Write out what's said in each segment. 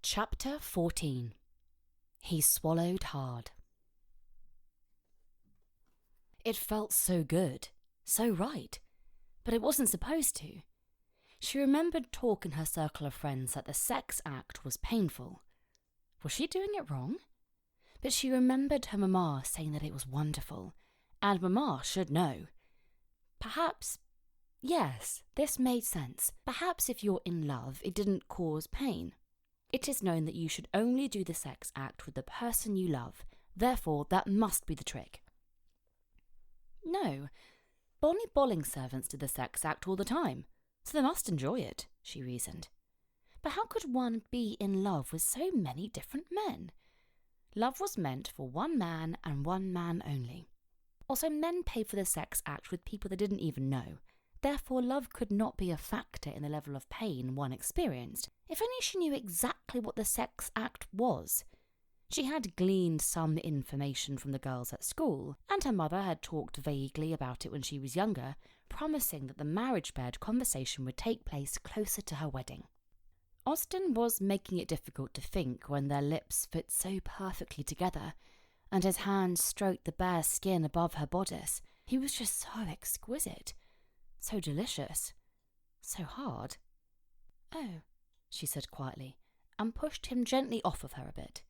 Chapter 14. He swallowed hard. It felt so good, so right, but it wasn't supposed to. She remembered talk in her circle of friends that the sex act was painful. Was she doing it wrong? But she remembered her mamma saying that it was wonderful, and mamma should know. Perhaps, yes, this made sense. Perhaps if you're in love, it didn't cause pain. It is known that you should only do the sex act with the person you love. Therefore, that must be the trick. No, bonny bowling servants did the sex act all the time, so they must enjoy it, she reasoned. But how could one be in love with so many different men? Love was meant for one man and one man only. Also, men paid for the sex act with people they didn't even know. Therefore, love could not be a factor in the level of pain one experienced. If only she knew exactly what the sex act was. She had gleaned some information from the girls at school, and her mother had talked vaguely about it when she was younger, promising that the marriage bed conversation would take place closer to her wedding. Austin was making it difficult to think when their lips fit so perfectly together, and his hand stroked the bare skin above her bodice. He was just so exquisite. So delicious. So hard. Oh, she said quietly, and pushed him gently off of her a bit.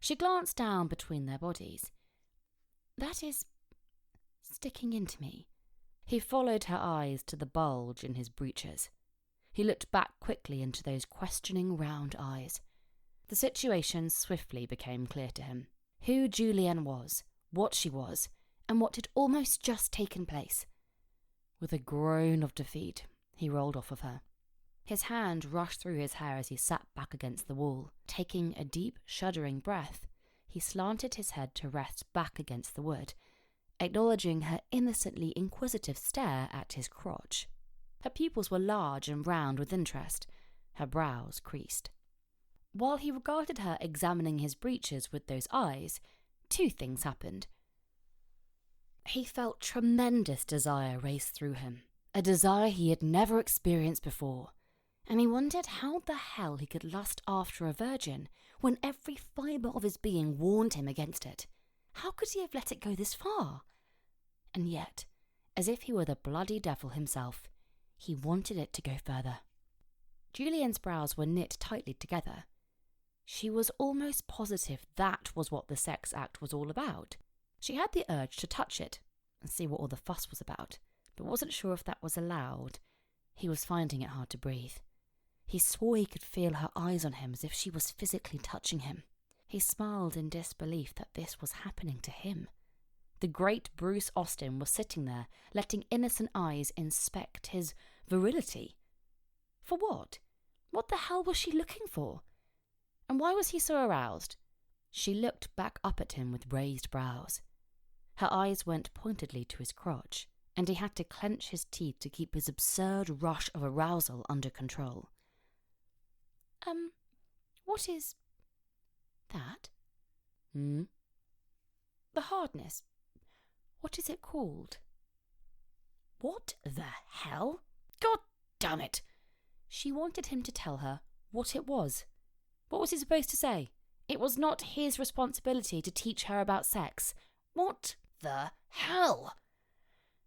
She glanced down between their bodies. That is sticking into me. He followed her eyes to the bulge in his breeches. He looked back quickly into those questioning round eyes. The situation swiftly became clear to him. Who Julienne was, what she was, and what had almost just taken place. With a groan of defeat, he rolled off of her. His hand rushed through his hair as he sat back against the wall. Taking a deep, shuddering breath, he slanted his head to rest back against the wood, acknowledging her innocently inquisitive stare at his crotch. Her pupils were large and round with interest, her brows creased. While he regarded her examining his breeches with those eyes, two things happened. He felt tremendous desire race through him, a desire he had never experienced before, and he wondered how the hell he could lust after a virgin when every fibre of his being warned him against it. How could he have let it go this far? And yet, as if he were the bloody devil himself, he wanted it to go further. Julienne's brows were knit tightly together. She was almost positive that was what the sex act was all about. She had the urge to touch it and see what all the fuss was about, but wasn't sure if that was allowed. He was finding it hard to breathe. He swore he could feel her eyes on him as if she was physically touching him. He smiled in disbelief that this was happening to him. The great Bruce Austin was sitting there, letting innocent eyes inspect his virility. For what? What the hell was she looking for? And why was he so aroused? She looked back up at him with raised brows. Her eyes went pointedly to his crotch, and he had to clench his teeth to keep his absurd rush of arousal under control. What is that? The hardness. What is it called? What the hell? God damn it! She wanted him to tell her what it was. What was he supposed to say? It was not his responsibility to teach her about sex. What the hell?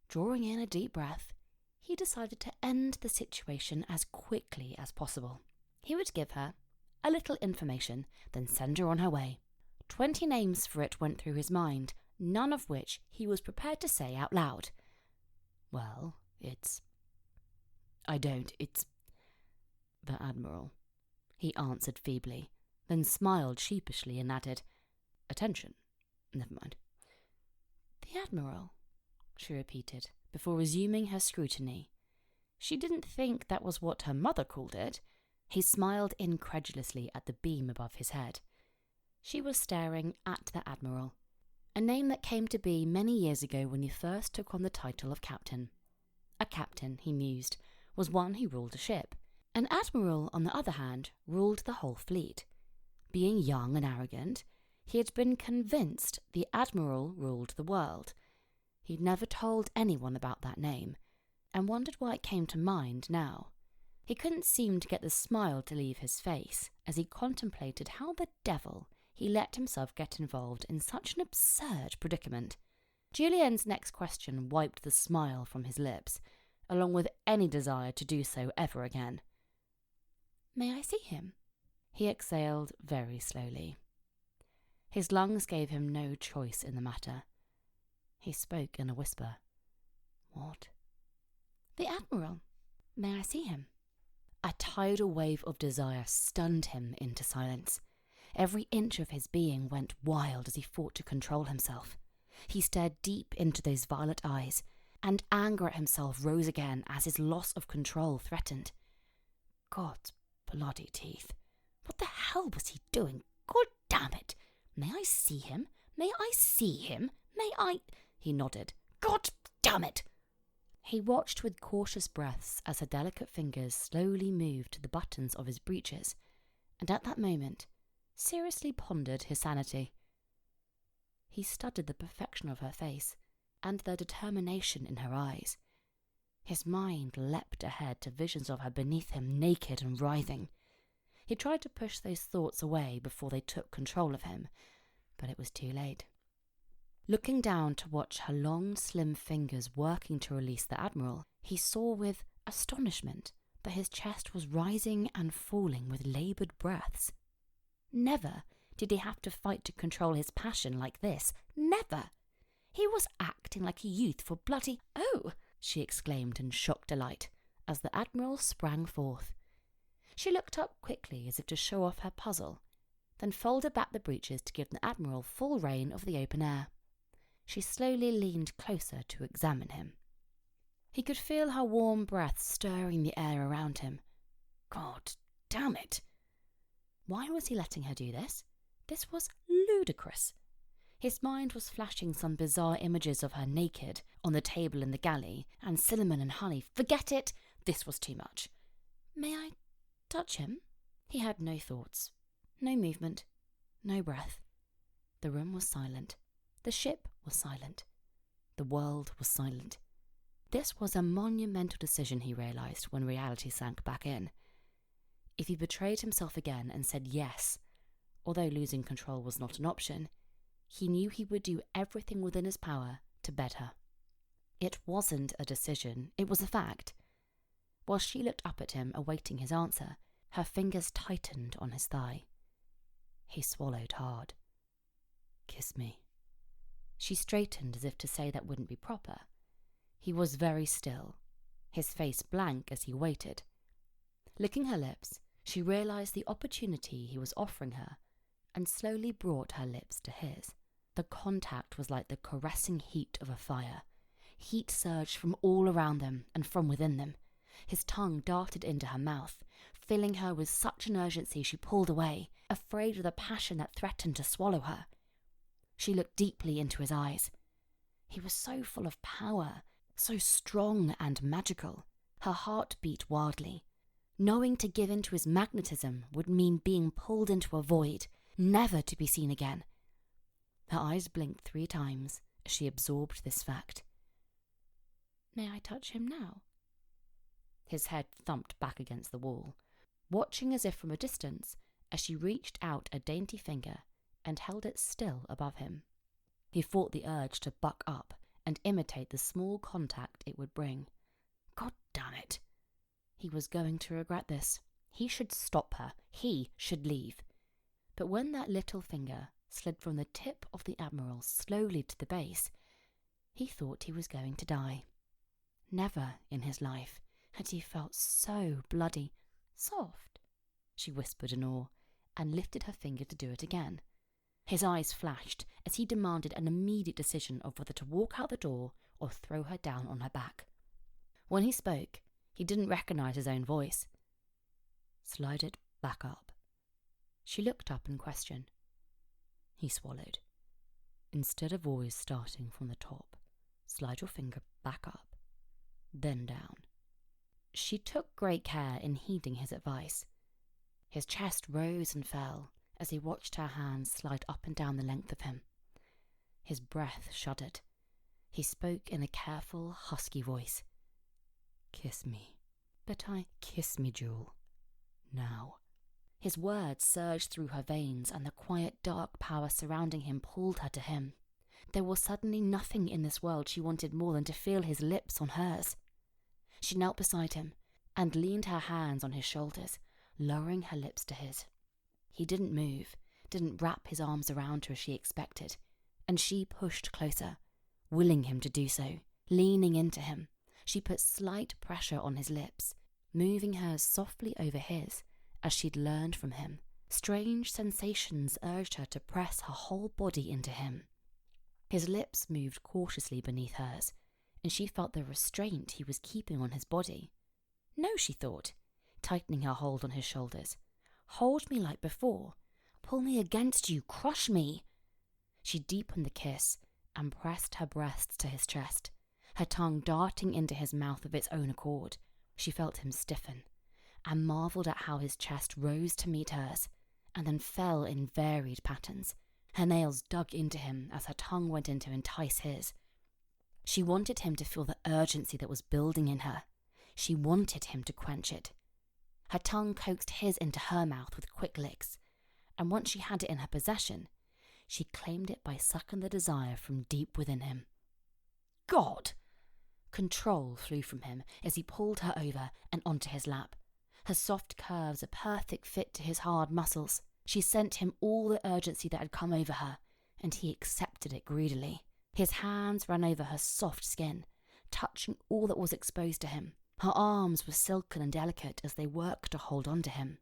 Drawing in a deep breath, he decided to end the situation as quickly as possible. He would give her a little information, then send her on her way. 20 names for it went through his mind, none of which he was prepared to say out loud. Well, it's the Admiral, he answered feebly, then smiled sheepishly and added, Attention, never mind. The Admiral, she repeated, before resuming her scrutiny. She didn't think that was what her mother called it. He smiled incredulously at the beam above his head. She was staring at the Admiral, a name that came to be many years ago when he first took on the title of captain. A captain, he mused, was one who ruled a ship. An admiral, on the other hand, ruled the whole fleet. Being young and arrogant, he had been convinced the admiral ruled the world. He'd never told anyone about that name, and wondered why it came to mind now. He couldn't seem to get the smile to leave his face as he contemplated how the devil he let himself get involved in such an absurd predicament. Julienne's next question wiped the smile from his lips, along with any desire to do so ever again. "May I see him?" He exhaled very slowly. His lungs gave him no choice in the matter. He spoke in a whisper. "What?" "The Admiral. May I see him?" A tidal wave of desire stunned him into silence. Every inch of his being went wild as he fought to control himself. He stared deep into those violet eyes, and anger at himself rose again as his loss of control threatened. God's bloody teeth. What the hell was he doing? God damn it! "May I see him? May I see him? May I—" He nodded. "God damn it!" He watched with cautious breaths as her delicate fingers slowly moved to the buttons of his breeches, and at that moment seriously pondered his sanity. He studied the perfection of her face and the determination in her eyes. His mind leapt ahead to visions of her beneath him, naked and writhing. He tried to push those thoughts away before they took control of him, but it was too late. Looking down to watch her long, slim fingers working to release the Admiral, he saw with astonishment that his chest was rising and falling with laboured breaths. Never did he have to fight to control his passion like this. Never! He was acting like a youth for bloody— "Oh!" she exclaimed in shocked delight as the Admiral sprang forth. She looked up quickly as if to show off her puzzle, then folded back the breeches to give the Admiral full reign of the open air. She slowly leaned closer to examine him. He could feel her warm breath stirring the air around him. God damn it! Why was he letting her do this? This was ludicrous. His mind was flashing some bizarre images of her naked, on the table in the galley, and cinnamon and honey. Forget it! This was too much. "May I touch him?" He had no thoughts, no movement, no breath. The room was silent. The ship was silent. The world was silent. This was a monumental decision, he realised when reality sank back in. If he betrayed himself again and said yes, although losing control was not an option, he knew he would do everything within his power to bed her. It wasn't a decision, it was a fact. While she looked up at him, awaiting his answer, her fingers tightened on his thigh. He swallowed hard. "Kiss me." She straightened as if to say that wouldn't be proper. He was very still, his face blank as he waited. Licking her lips, she realised the opportunity he was offering her and slowly brought her lips to his. The contact was like the caressing heat of a fire. Heat surged from all around them and from within them. His tongue darted into her mouth, filling her with such an urgency she pulled away, afraid of the passion that threatened to swallow her. She looked deeply into his eyes. He was so full of power, so strong and magical. Her heart beat wildly. Knowing to give in to his magnetism would mean being pulled into a void, never to be seen again. Her eyes blinked 3 times as she absorbed this fact. "May I touch him now?" His head thumped back against the wall, watching as if from a distance as she reached out a dainty finger and held it still above him. He fought the urge to buck up and imitate the small contact it would bring. God damn it! He was going to regret this. He should stop her. He should leave. But when that little finger slid from the tip of the Admiral slowly to the base, he thought he was going to die. Never in his life had he felt so bloody soft, she whispered in awe, and lifted her finger to do it again. His eyes flashed as he demanded an immediate decision of whether to walk out the door or throw her down on her back. When he spoke, he didn't recognize his own voice. "Slide it back up." She looked up in question. He swallowed. "Instead of always starting from the top, slide your finger back up, then down." She took great care in heeding his advice. His chest rose and fell as he watched her hands slide up and down the length of him. His breath shuddered. He spoke in a careful, husky voice. "Kiss me." But kiss me, Jewel. Now. His words surged through her veins, and the quiet, dark power surrounding him pulled her to him. There was suddenly nothing in this world she wanted more than to feel his lips on hers. She knelt beside him and leaned her hands on his shoulders, lowering her lips to his. He didn't move, didn't wrap his arms around her as she expected, and she pushed closer, willing him to do so, leaning into him. She put slight pressure on his lips, moving hers softly over his, as she'd learned from him. Strange sensations urged her to press her whole body into him. His lips moved cautiously beneath hers, and she felt the restraint he was keeping on his body. No, she thought, tightening her hold on his shoulders. Hold me like before. Pull me against you. Crush me. She deepened the kiss and pressed her breasts to his chest, her tongue darting into his mouth of its own accord. She felt him stiffen, and marvelled at how his chest rose to meet hers, and then fell in varied patterns. Her nails dug into him as her tongue went in to entice his. She wanted him to feel the urgency that was building in her. She wanted him to quench it. Her tongue coaxed his into her mouth with quick licks, and once she had it in her possession, she claimed it by sucking the desire from deep within him. God! Control flew from him as he pulled her over and onto his lap. Her soft curves a perfect fit to his hard muscles. She sent him all the urgency that had come over her, and he accepted it greedily. His hands ran over her soft skin, touching all that was exposed to him. Her arms were silken and delicate as they worked to hold on to him.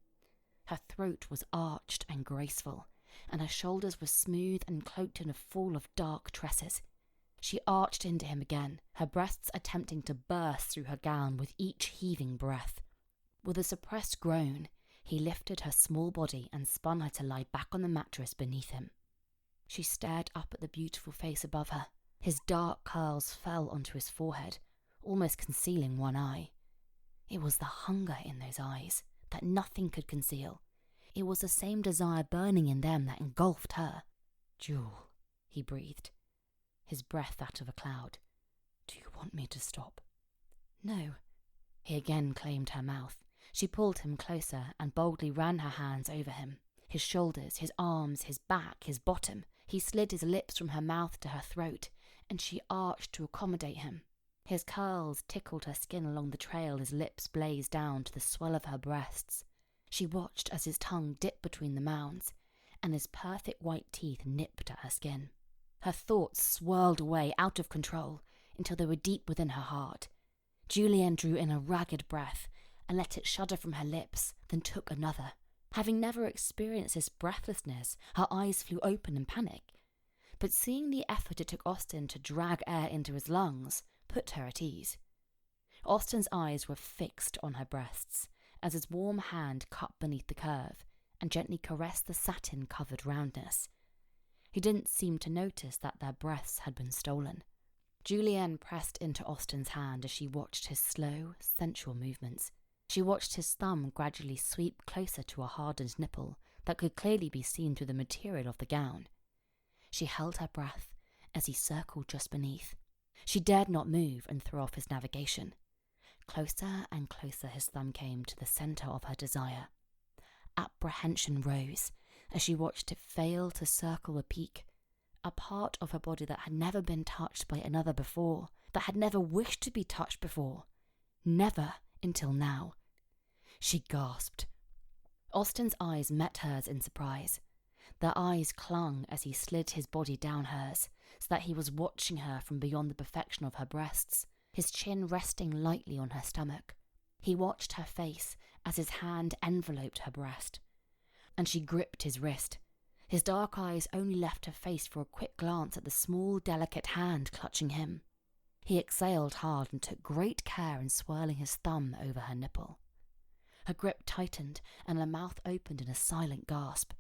Her throat was arched and graceful, and her shoulders were smooth and cloaked in a fall of dark tresses. She arched into him again, her breasts attempting to burst through her gown with each heaving breath. With a suppressed groan, he lifted her small body and spun her to lie back on the mattress beneath him. She stared up at the beautiful face above her. His dark curls fell onto his forehead, almost concealing one eye. It was the hunger in those eyes that nothing could conceal. It was the same desire burning in them that engulfed her. "Jewel," he breathed, his breath that of a cloud. "Do you want me to stop?" "No." He again claimed her mouth. She pulled him closer and boldly ran her hands over him. His shoulders, his arms, his back, his bottom. He slid his lips from her mouth to her throat, and she arched to accommodate him. His curls tickled her skin along the trail his lips blazed down to the swell of her breasts. She watched as his tongue dipped between the mounds, and his perfect white teeth nipped at her skin. Her thoughts swirled away out of control until they were deep within her heart. Julienne drew in a ragged breath and let it shudder from her lips, then took another. Having never experienced this breathlessness, her eyes flew open in panic. But seeing the effort it took Austin to drag air into his lungs put her at ease. Austin's eyes were fixed on her breasts as his warm hand cut beneath the curve and gently caressed the satin-covered roundness. He didn't seem to notice that their breaths had been stolen. Julienne pressed into Austin's hand as she watched his slow, sensual movements. She watched his thumb gradually sweep closer to a hardened nipple that could clearly be seen through the material of the gown. She held her breath as he circled just beneath. She dared not move and throw off his navigation. Closer and closer his thumb came to the centre of her desire. Apprehension rose as she watched it fail to circle the peak, a part of her body that had never been touched by another before, that had never wished to be touched before. Never until now. She gasped. Austin's eyes met hers in surprise. Their eyes clung as he slid his body down hers, so that he was watching her from beyond the perfection of her breasts, his chin resting lightly on her stomach. He watched her face as his hand enveloped her breast, and she gripped his wrist. His dark eyes only left her face for a quick glance at the small, delicate hand clutching him. He exhaled hard and took great care in swirling his thumb over her nipple. Her grip tightened and her mouth opened in a silent gasp.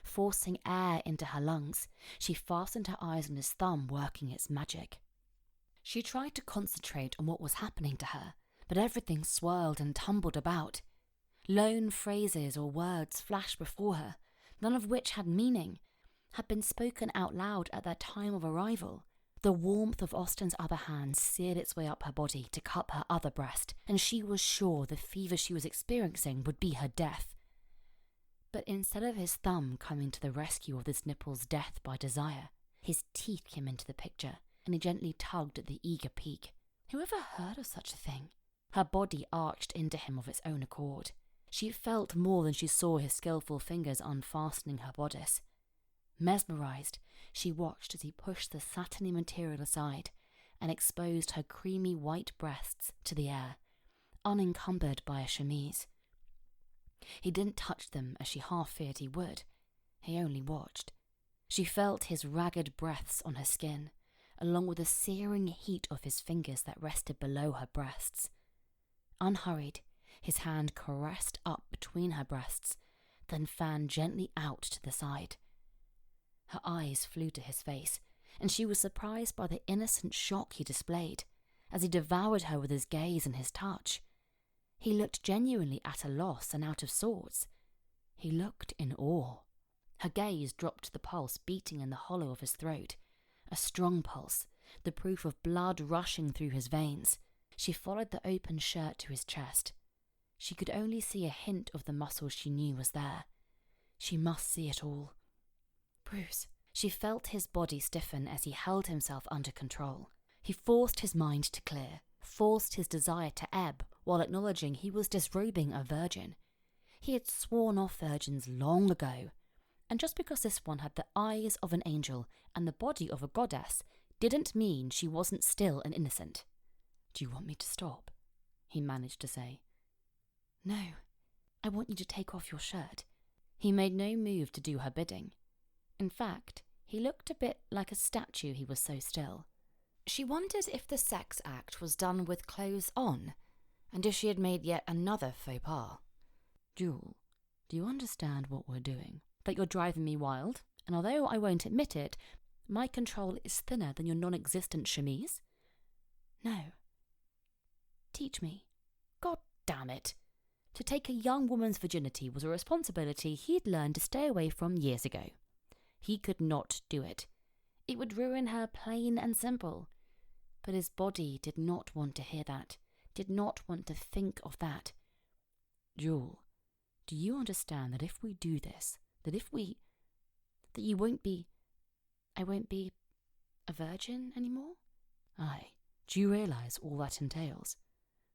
Forcing air into her lungs, she fastened her eyes on his thumb, working its magic. She tried to concentrate on what was happening to her, but everything swirled and tumbled about. Lone phrases or words flashed before her, none of which had meaning, had been spoken out loud at their time of arrival, The warmth of Austen's other hand seared its way up her body to cup her other breast, and she was sure the fever she was experiencing would be her death. But instead of his thumb coming to the rescue of this nipple's death by desire, his teeth came into the picture, and he gently tugged at the eager peak. Whoever heard of such a thing? Her body arched into him of its own accord. She felt more than she saw his skillful fingers unfastening her bodice. Mesmerized, she watched as he pushed the satiny material aside and exposed her creamy white breasts to the air, unencumbered by a chemise. He didn't touch them as she half feared he would. He only watched. She felt his ragged breaths on her skin, along with the searing heat of his fingers that rested below her breasts. Unhurried, his hand caressed up between her breasts, then fanned gently out to the side. Her eyes flew to his face, and she was surprised by the innocent shock he displayed, as he devoured her with his gaze and his touch. He looked genuinely at a loss and out of sorts. He looked in awe. Her gaze dropped to the pulse beating in the hollow of his throat. A strong pulse, the proof of blood rushing through his veins. She followed the open shirt to his chest. She could only see a hint of the muscle she knew was there. She must see it all. Bruce. She felt his body stiffen as he held himself under control. He forced his mind to clear, forced his desire to ebb, while acknowledging he was disrobing a virgin. He had sworn off virgins long ago, and just because this one had the eyes of an angel and the body of a goddess didn't mean she wasn't still an innocent. "Do you want me to stop?" he managed to say. "No, I want you to take off your shirt." He made no move to do her bidding. In fact, he looked a bit like a statue, he was so still. She wondered if the sex act was done with clothes on, and if she had made yet another faux pas. "Jewel, do you understand what we're doing? That you're driving me wild, and although I won't admit it, my control is thinner than your non-existent chemise?" "No." "Teach me." God damn it. To take a young woman's virginity was a responsibility he'd learned to stay away from years ago. He could not do it. It would ruin her, plain and simple. But his body did not want to hear that, did not want to think of that. "Jewel, do you understand that if we do this, that you won't be... I won't be a virgin anymore?" "Aye. Do you realize all that entails?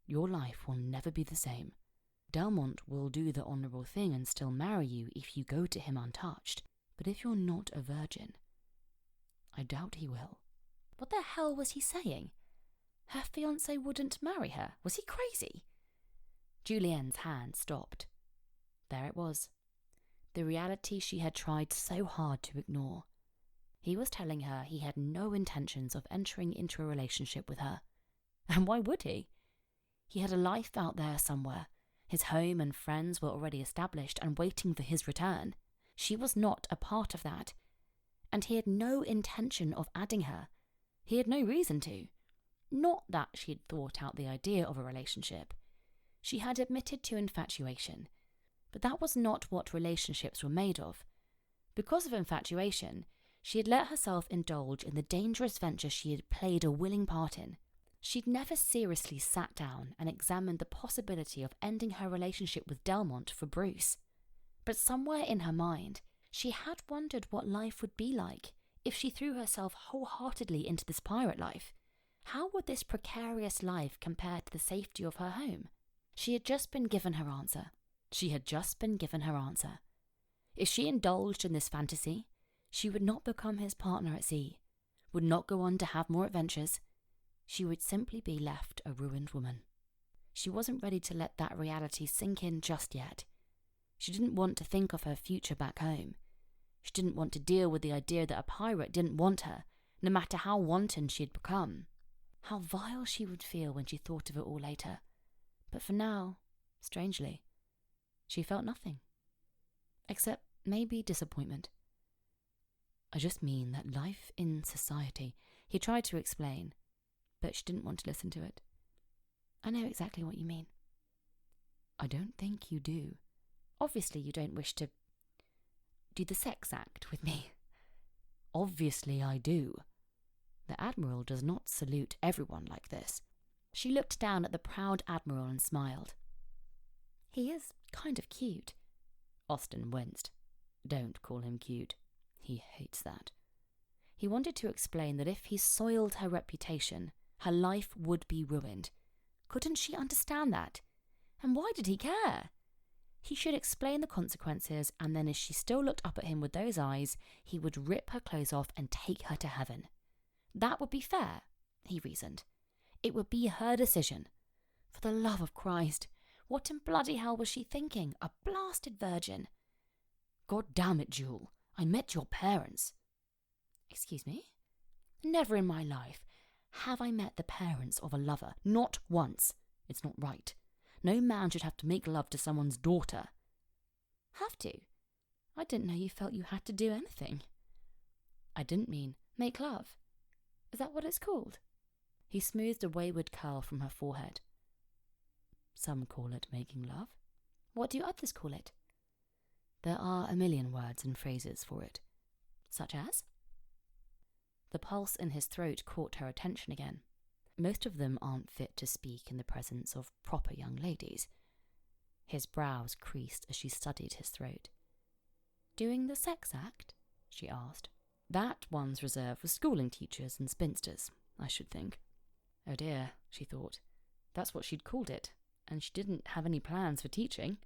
Your life will never be the same. Delmont will do the honourable thing and still marry you if you go to him untouched. But if you're not a virgin, I doubt he will." What the hell was he saying? Her fiancé wouldn't marry her? Was he crazy? Julienne's hand stopped. There it was. The reality she had tried so hard to ignore. He was telling her he had no intentions of entering into a relationship with her. And why would he? He had a life out there somewhere. His home and friends were already established and waiting for his return. She was not a part of that, and he had no intention of adding her. He had no reason to. Not that she had thought out the idea of a relationship. She had admitted to infatuation, but that was not what relationships were made of. Because of infatuation, she had let herself indulge in the dangerous venture she had played a willing part in. She'd never seriously sat down and examined the possibility of ending her relationship with Delmont for Bruce. But somewhere in her mind, she had wondered what life would be like if she threw herself wholeheartedly into this pirate life. How would this precarious life compare to the safety of her home? She had just been given her answer. If she indulged in this fantasy, she would not become his partner at sea, would not go on to have more adventures. She would simply be left a ruined woman. She wasn't ready to let that reality sink in just yet. She didn't want to think of her future back home. She didn't want to deal with the idea that a pirate didn't want her, no matter how wanton she had become. How vile she would feel when she thought of it all later. But for now, strangely, she felt nothing. Except maybe disappointment. "I just mean that life in society," he tried to explain, but she didn't want to listen to it. "I know exactly what you mean." "I don't think you do. Obviously you don't wish to do the sex act with me." "Obviously I do." The Admiral does not salute everyone like this. She looked down at the proud Admiral and smiled. He is kind of cute. Austen winced. Don't call him cute. He hates that. He wanted to explain that if he soiled her reputation, her life would be ruined. Couldn't she understand that? And why did he care? He should explain the consequences, and then as she still looked up at him with those eyes, he would rip her clothes off and take her to heaven. That would be fair, he reasoned. It would be her decision. For the love of Christ, what in bloody hell was she thinking? A blasted virgin. God damn it, Jule. I met your parents. Excuse me? Never in my life have I met the parents of a lover. Not once. It's not right. No man should have to make love to someone's daughter. Have to? I didn't know you felt you had to do anything. I didn't mean make love. Is that what it's called? He smoothed a wayward curl from her forehead. Some call it making love. What do others call it? There are a million words and phrases for it. Such as? The pulse in his throat caught her attention again. Most of them aren't fit to speak in the presence of proper young ladies. His brows creased as she studied his throat. Doing the sex act? She asked. That one's reserved for schooling teachers and spinsters, I should think. Oh dear, she thought. That's what she'd called it, and she didn't have any plans for teaching.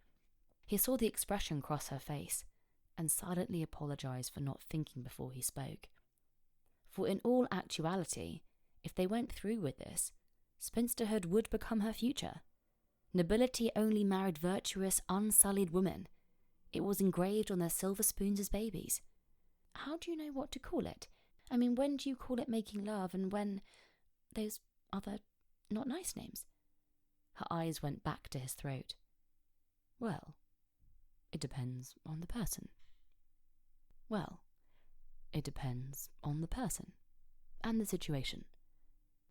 He saw the expression cross her face, and silently apologized for not thinking before he spoke. For in all actuality, if they went through with this, spinsterhood would become her future. Nobility only married virtuous, unsullied women. It was engraved on their silver spoons as babies. How do you know what to call it? I mean, when do you call it making love, and when those other not nice names? Her eyes went back to his throat. Well, it depends on the person. Well, it depends on the person and the situation.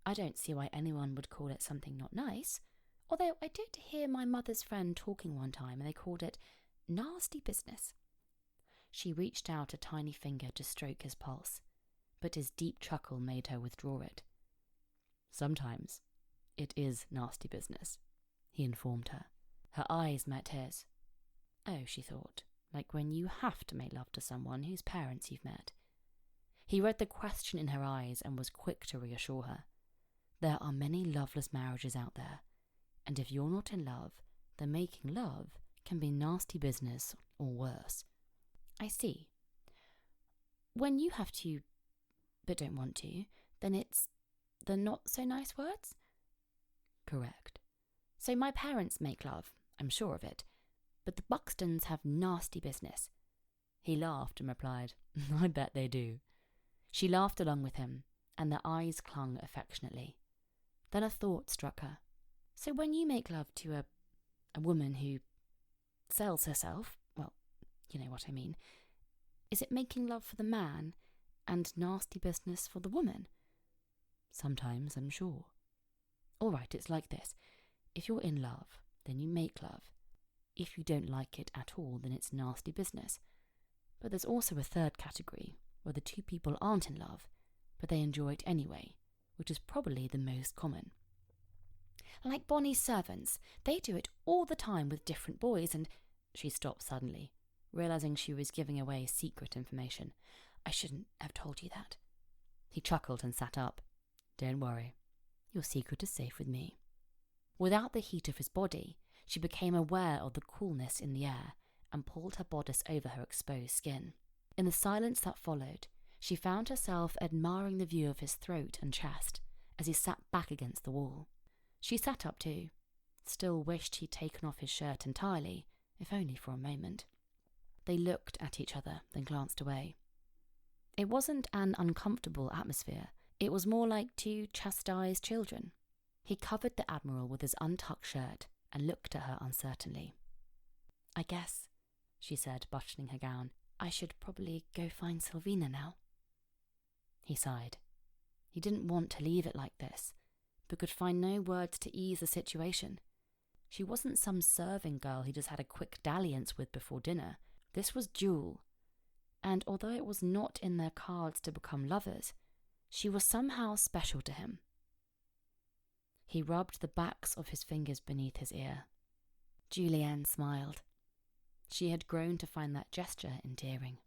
I don't see why anyone would call it something not nice, although I did hear my mother's friend talking one time and they called it nasty business. She reached out a tiny finger to stroke his pulse, but his deep chuckle made her withdraw it. Sometimes it is nasty business, he informed her. Her eyes met his. Oh, she thought, like when you have to make love to someone whose parents you've met. He read the question in her eyes and was quick to reassure her. There are many loveless marriages out there, and if you're not in love, then making love can be nasty business or worse. I see. When you have to, but don't want to, then it's the not so nice words? Correct. So my parents make love, I'm sure of it, but the Buxtons have nasty business. He laughed and replied, I bet they do. She laughed along with him, and their eyes clung affectionately. Then a thought struck her. So when you make love to a woman who sells herself, well, you know what I mean, is it making love for the man and nasty business for the woman? Sometimes, I'm sure. All right, it's like this. If you're in love, then you make love. If you don't like it at all, then it's nasty business. But there's also a third category, where the two people aren't in love, but they enjoy it anyway, which is probably the most common. Like Bonnie's servants, they do it all the time with different boys, and she stopped suddenly, realizing she was giving away secret information. I shouldn't have told you that. He chuckled and sat up. Don't worry, your secret is safe with me. Without the heat of his body, she became aware of the coolness in the air and pulled her bodice over her exposed skin. In the silence that followed, she found herself admiring the view of his throat and chest as he sat back against the wall. She sat up too, still wished he'd taken off his shirt entirely, if only for a moment. They looked at each other, then glanced away. It wasn't an uncomfortable atmosphere. It was more like two chastised children. He covered the Admiral with his untucked shirt and looked at her uncertainly. I guess, she said, buttoning her gown, I should probably go find Sylvina now. He sighed. He didn't want to leave it like this, but could find no words to ease the situation. She wasn't some serving girl he just had a quick dalliance with before dinner. This was Jule, and although it was not in their cards to become lovers, She was somehow special to him. He rubbed the backs of his fingers beneath his ear. Julienne smiled. She had grown to find that gesture endearing.